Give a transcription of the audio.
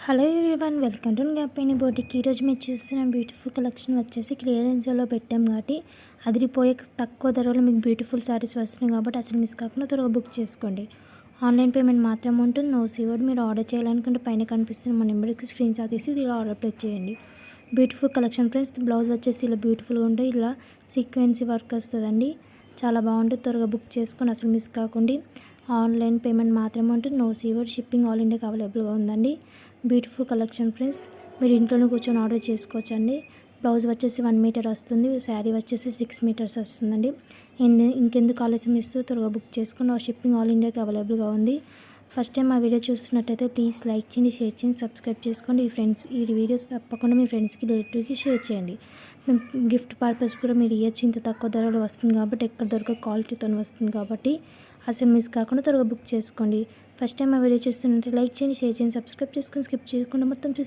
Hello everyone, welcome to గ్యాపైని boutique. ఈరోజు మీరు చూస్తున్న బ్యూటిఫుల్ కలెక్షన్ వచ్చేసి క్లియరెన్స్లో పెట్టాం కాబట్టి అదిరిపోయే తక్కువ ధరలో మీకు బ్యూటిఫుల్ శారీస్ వస్తున్నాయి కాబట్టి అసలు మిస్ కాకుండా త్వరగా బుక్ చేసుకోండి. ఆన్లైన్ పేమెంట్ మాత్రం ఉంటుంది, నో సీవర్డ్. మీరు ఆర్డర్ చేయాలనుకుంటే పైన కనిపిస్తున్న మా నెంబర్కి స్క్రీన్ షాట్ తీసి ఇలా ఆర్డర్ ప్లేస్ చేయండి. Beautiful collection friends. బ్లౌజ్ వచ్చేసి ఇలా బ్యూటిఫుల్గా ఉంటుంది, ఇలా సీక్వెన్సీ వర్క్ వస్తుందండి. చాలా బాగుంటుంది, త్వరగా బుక్ చేసుకొని అసలు మిస్ కాకండి. ఆన్లైన్ పేమెంట్ మాత్రమే ఉంటుంది, నో సీవర్డ్. షిప్పింగ్ ఆల్ ఇండియాకి అవైలబుల్గా ఉందండి. Beautiful collection friends. మీరు ఇంట్లోనే కూర్చొని ఆర్డర్ చేసుకోవచ్చండి. బ్లౌజ్ వచ్చేసి 1 మీటర్ వస్తుంది, శారీ వచ్చేసి 6 మీటర్స్ వస్తుందండి. ఇంకెందుకు ఆలస్యం ఇస్తూ త్వరగా బుక్ చేసుకుని షిప్పింగ్ ఆల్ ఇండియాకి అవైలబుల్గా ఉంది. ఫస్ట్ టైం మా వీడియో చూస్తున్నట్టయితే ప్లీజ్ లైక్ చేయండి, షేర్ చేయండి, సబ్స్క్రైబ్ చేసుకోండి. ఈ వీడియోస్ తప్పకుండా మీ ఫ్రెండ్స్కి రిలేటివ్కి షేర్ చేయండి. గిఫ్ట్ పర్పస్ కూడా మీరు ఇవ్వచ్చు. ఇంత తక్కువ ధరలో వస్తుంది కాబట్టి, ఎక్కడ దొరక క్వాలిటీతో వస్తుంది కాబట్టి అసలు మిస్ కాకుండా త్వరగా బుక్ చేసుకోండి. ఫస్ట్ టైం మా వీడియో చూస్తున్నట్టు లైక్ చేయండి, షేర్ చేయండి, సబ్స్క్రైబ్ చేసుకొని స్కిప్ చేయకుండా మొత్తం